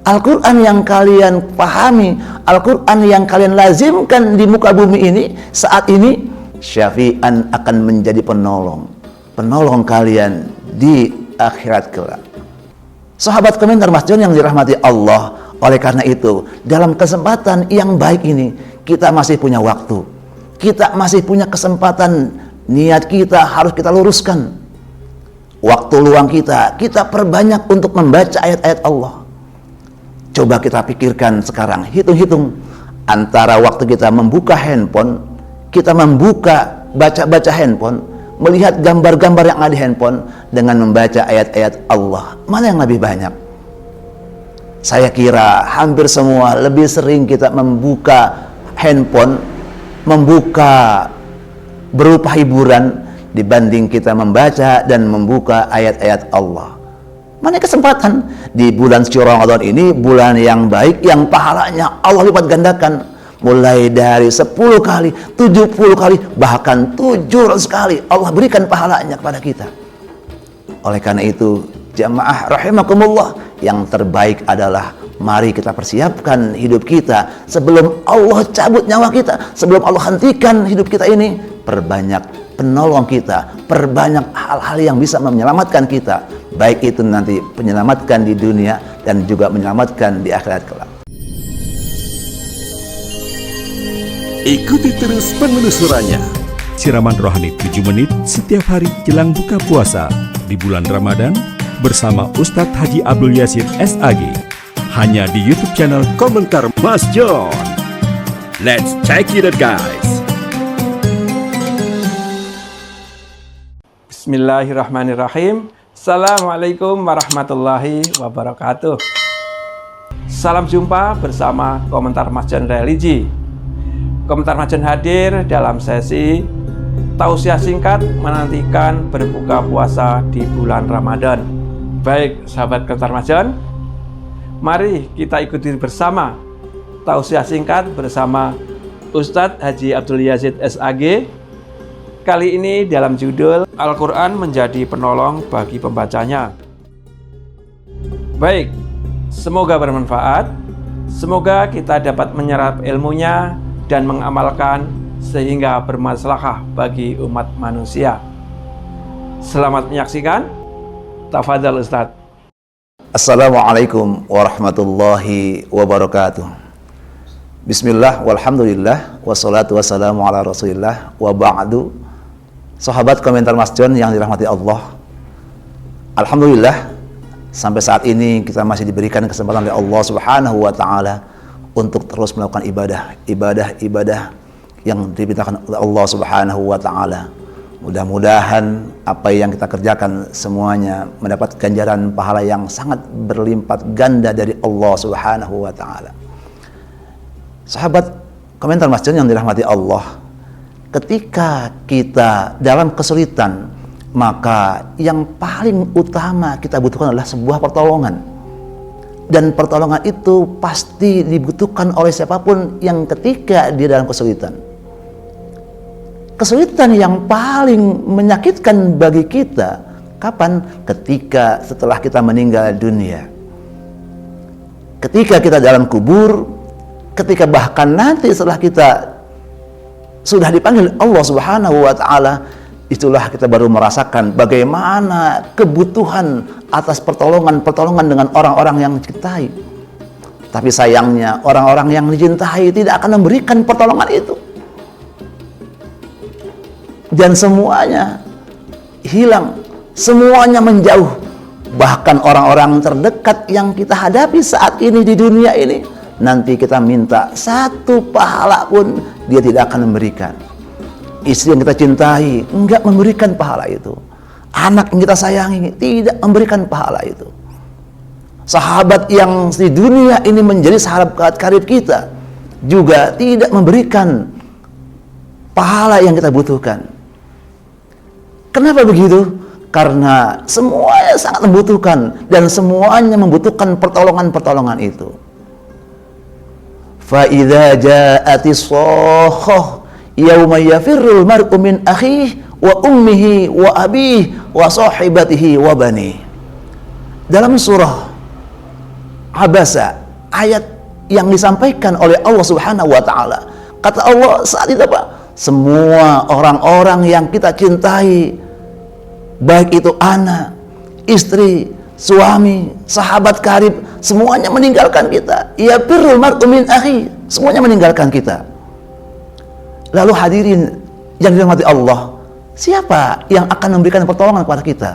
Al-Quran yang kalian pahami, Al-Quran yang kalian lazimkan di muka bumi ini saat ini, syafi'an, akan menjadi penolong kalian di akhirat kelak. Sahabat komentar Mas John yang dirahmati Allah, oleh karena itu dalam kesempatan yang baik ini kita masih punya waktu, kita masih punya kesempatan. Niat kita harus kita luruskan. Waktu luang kita perbanyak untuk membaca ayat-ayat Allah. Coba kita pikirkan sekarang, hitung-hitung antara waktu kita membuka handphone, kita membuka baca-baca handphone, melihat gambar-gambar yang ada di handphone, dengan membaca ayat-ayat Allah, mana yang lebih banyak? Saya kira hampir semua lebih sering kita membuka handphone, membuka berupa hiburan dibanding kita membaca dan membuka ayat-ayat Allah. Mana kesempatan di bulan suci Ramadan ini, bulan yang baik yang pahalanya Allah lipat gandakan, mulai dari 10 kali, 70 kali, bahkan 700 kali Allah berikan pahalanya kepada kita. Oleh karena itu, jamaah rahimakumullah, yang terbaik adalah mari kita persiapkan hidup kita sebelum Allah cabut nyawa kita, sebelum Allah hentikan hidup kita ini. Perbanyak penolong kita, perbanyak hal-hal yang bisa menyelamatkan kita, baik itu nanti menyelamatkan di dunia dan juga menyelamatkan di akhirat kelak. Ikuti terus penelusurannya. Siraman rohani 7 menit setiap hari jelang buka puasa di bulan Ramadan bersama Ustadz Haji Abdul Yazid SAG, hanya di YouTube channel Komentar Mas John. Let's check it out, guys. Bismillahirrahmanirrahim. Assalamualaikum warahmatullahi wabarakatuh. Salam jumpa bersama Komentar Mas John Religi. Komentar Mas John hadir dalam sesi tausiah singkat menantikan berbuka puasa di bulan Ramadan. Baik sahabat Komentar Mas John, mari kita ikuti bersama tausiah singkat bersama Ustadz Haji Abdul Yazid SAG. Kali ini dalam judul Al-Quran menjadi penolong bagi pembacanya. Baik, semoga bermanfaat. Semoga kita dapat menyerap ilmunya dan mengamalkan sehingga bermaslahah bagi umat manusia. Selamat menyaksikan. Tafadhal Ustadz. Assalamualaikum warahmatullahi wabarakatuh. Bismillah, walhamdulillah, wassalatu wassalamu ala rasulillah, wa ba'du. Sahabat Komentar Mas John yang dirahmati Allah, alhamdulillah sampai saat ini kita masih diberikan kesempatan oleh Allah Subhanahu wa taala untuk terus melakukan ibadah yang diperintahkan oleh Allah Subhanahu wa taala. Mudah-mudahan apa yang kita kerjakan semuanya mendapat ganjaran pahala yang sangat berlipat ganda dari Allah Subhanahu wa taala. Sahabat Komentar Mas John yang dirahmati Allah, ketika kita dalam kesulitan, maka yang paling utama kita butuhkan adalah sebuah pertolongan. Dan pertolongan itu pasti dibutuhkan oleh siapapun yang ketika dia dalam kesulitan. Kesulitan yang paling menyakitkan bagi kita, kapan? Ketika setelah kita meninggal dunia. Ketika kita dalam kubur, ketika bahkan nanti setelah kita sudah dipanggil Allah Subhanahu wa taala, itulah kita baru merasakan bagaimana kebutuhan atas pertolongan dengan orang-orang yang dicintai. Tapi sayangnya orang-orang yang dicintai tidak akan memberikan pertolongan itu. Dan semuanya hilang, semuanya menjauh. Bahkan orang-orang terdekat yang kita hadapi saat ini di dunia ini, nanti kita minta satu pahala pun dia tidak akan memberikan. Istri yang kita cintai enggak memberikan pahala itu. Anak yang kita sayangi tidak memberikan pahala itu. Sahabat yang di dunia ini menjadi sahabat karib kita juga tidak memberikan pahala yang kita butuhkan. Kenapa begitu? Karena semuanya sangat membutuhkan dan semuanya membutuhkan pertolongan-pertolongan itu. فَإِذَا جَاءَتِ الصَّاخَّةُ يَوْمَ يَفِرُّ الْمَرْءُ مِنْ أَخِيهِ وَأُمِّهِ وَأَبِيهِ وَصَاحِبَتِهِ وَبَنِيهِ. Dalam surah abasa, ayat yang disampaikan oleh Allah Subhanahu wa taala. Kata Allah saat itu apa? Semua orang-orang yang kita cintai, baik itu anak, istri, suami, sahabat karib, semuanya meninggalkan kita. Ya birrul mar'u min akhi, semuanya meninggalkan kita. Lalu hadirin yang dirahmati Allah, siapa yang akan memberikan pertolongan kepada kita?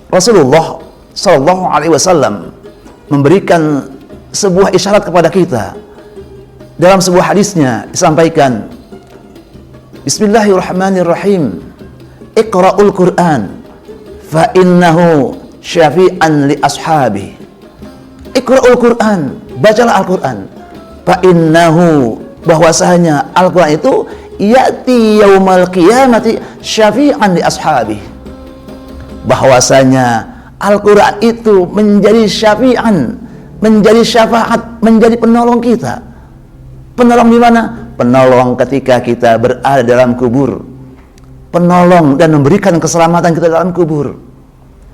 Rasulullah Shallallahu Alaihi Wasallam memberikan sebuah isyarat kepada kita. Dalam sebuah hadisnya disampaikan, Bismillahirrahmanirrahim, Iqra'ul Qur'an fa innahu syafi'an li ashabi. Iqra'ul Qur'an, bacalah Al-Qur'an. Fa innahu, bahwasanya Al-Qur'an itu ya'ti yaumal qiyamati syafi'an li ashabi. Bahwasanya Al-Qur'an itu menjadi syafi'an, menjadi syafaat, menjadi penolong kita. Penolong di mana? Penolong ketika kita berada dalam kubur. Penolong dan memberikan keselamatan kita dalam kubur.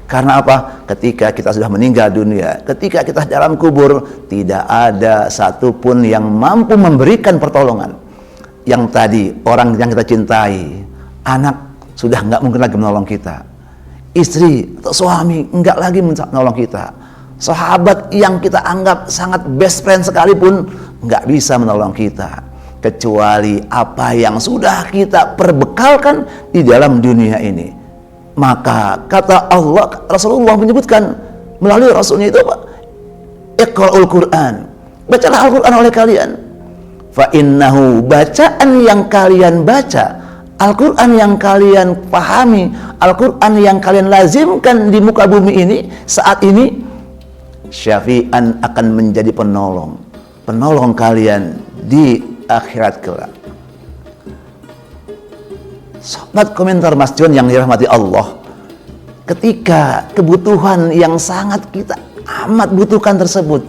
Karena apa? Ketika kita sudah meninggal dunia, ketika kita dalam kubur, tidak ada satupun yang mampu memberikan pertolongan. Yang tadi, orang yang kita cintai, anak sudah nggak mungkin lagi menolong kita. Istri atau suami nggak lagi menolong kita. Sahabat yang kita anggap sangat best friend sekalipun nggak bisa menolong kita, kecuali apa yang sudah kita perbekalkan di dalam dunia ini. Maka kata Allah, Rasulullah menyebutkan melalui Rasulnya itu apa? Iqra'ul Qur'an, bacalah Al-Qur'an oleh kalian. Fa innahu, bacaan yang kalian baca, Al-Qur'an yang kalian pahami, Al-Qur'an yang kalian lazimkan di muka bumi ini saat ini, syafi'an, akan menjadi penolong kalian di akhirat kelak. Sahabat komentar Mas John yang dirahmati Allah, ketika kebutuhan yang sangat kita amat butuhkan tersebut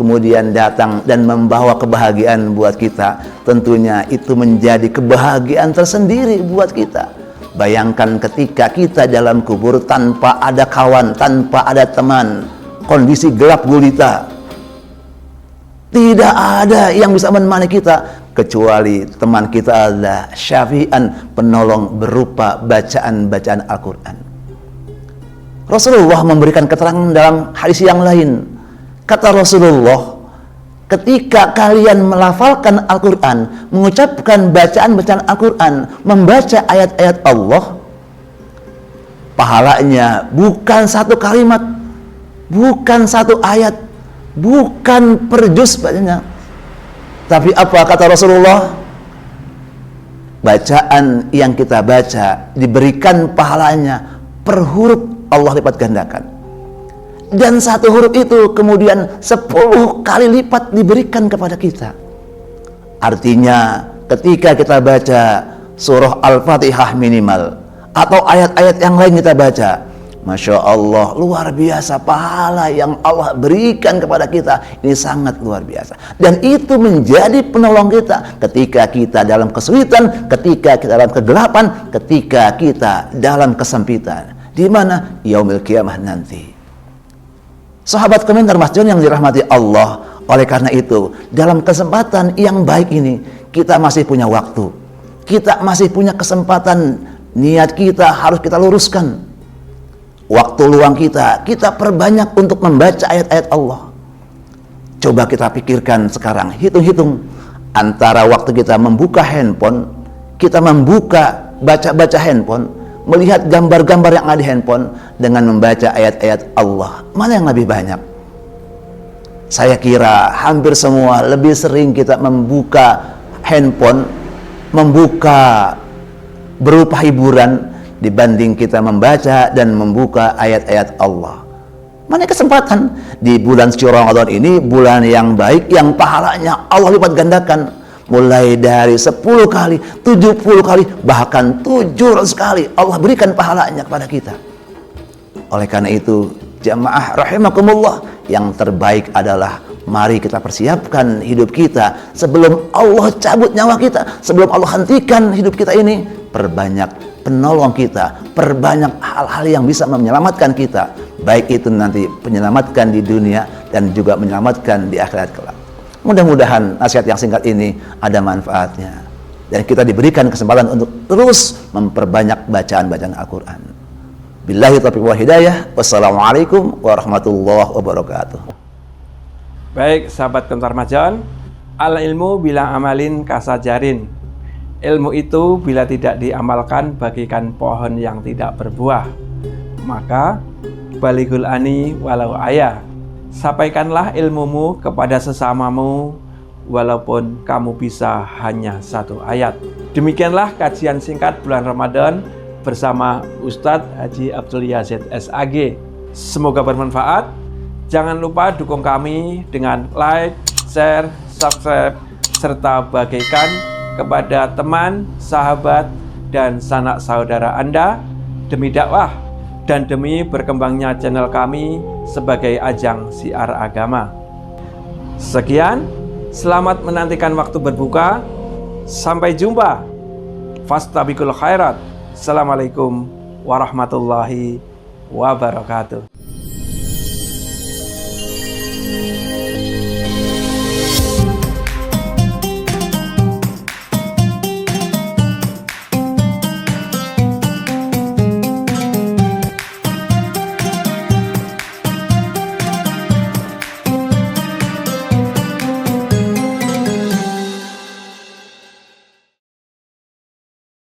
kemudian datang dan membawa kebahagiaan buat kita, tentunya itu menjadi kebahagiaan tersendiri buat kita. Bayangkan ketika kita dalam kubur tanpa ada kawan, tanpa ada teman, kondisi gelap gulita, tidak ada yang bisa menemani kita kecuali teman kita adalah syafi'an, penolong berupa bacaan-bacaan Al-Quran. Rasulullah memberikan keterangan dalam hadis yang lain. Kata Rasulullah, ketika kalian melafalkan Al-Quran, mengucapkan bacaan-bacaan Al-Quran, membaca ayat-ayat Allah, pahalanya bukan satu kalimat, bukan satu ayat, bukan per juz bacanya. Tapi apa kata Rasulullah? Bacaan yang kita baca diberikan pahalanya per huruf Allah lipat gandakan. Dan satu huruf itu kemudian 10 kali lipat diberikan kepada kita. Artinya ketika kita baca surah Al-Fatihah minimal atau ayat-ayat yang lain kita baca, Masya Allah, luar biasa pahala yang Allah berikan kepada kita. Ini sangat luar biasa. Dan itu menjadi penolong kita ketika kita dalam kesulitan, ketika kita dalam kegelapan, ketika kita dalam kesempitan. Di mana? Yaumil Qiyamah nanti. Sahabat komentar Mas John yang dirahmati Allah, oleh karena itu, dalam kesempatan yang baik ini, kita masih punya waktu. Kita masih punya kesempatan, niat kita harus kita luruskan. Waktu luang kita perbanyak untuk membaca ayat-ayat Allah. Coba kita pikirkan sekarang, hitung-hitung antara waktu kita membuka handphone, kita membuka baca-baca handphone, melihat gambar-gambar yang ada di handphone dengan membaca ayat-ayat Allah, mana yang lebih banyak? Saya kira hampir semua lebih sering kita membuka handphone, membuka berupa hiburan dibanding kita membaca dan membuka ayat-ayat Allah. Mana kesempatan di bulan suci Ramadan ini, bulan yang baik yang pahalanya Allah lipat gandakan, mulai dari 10 kali, 70 kali, bahkan 700 kali Allah berikan pahalanya kepada kita. Oleh karena itu, jamaah rahimakumullah, yang terbaik adalah mari kita persiapkan hidup kita sebelum Allah cabut nyawa kita, sebelum Allah hentikan hidup kita ini. Perbanyak penolong kita, perbanyak hal-hal yang bisa menyelamatkan kita. baik itu nanti menyelamatkan di dunia dan juga menyelamatkan di akhirat kelak. Mudah-mudahan nasihat yang singkat ini ada manfaatnya dan kita diberikan kesempatan untuk terus memperbanyak bacaan-bacaan Al-Quran. Billahi taufiq wal hidayah. Wassalamualaikum warahmatullahi wabarakatuh. Baik sahabat Komentar Majon, al ilmu bila amalin kasajarin. Ilmu itu bila tidak diamalkan bagikan pohon yang tidak berbuah. Maka balighul ani walau ayah. Sampaikanlah ilmumu kepada sesamamu walaupun kamu bisa hanya 1 ayat. Demikianlah kajian singkat bulan Ramadan bersama Ustadz Haji Abdul Yazid SAG. Semoga bermanfaat. Jangan lupa dukung kami dengan like, share, subscribe, serta bagikan kepada teman, sahabat, dan sanak saudara Anda demi dakwah dan demi berkembangnya channel kami sebagai ajang siar agama. Sekian, selamat menantikan waktu berbuka. Sampai jumpa. Fastabiqul khairat. Assalamualaikum warahmatullahi wabarakatuh.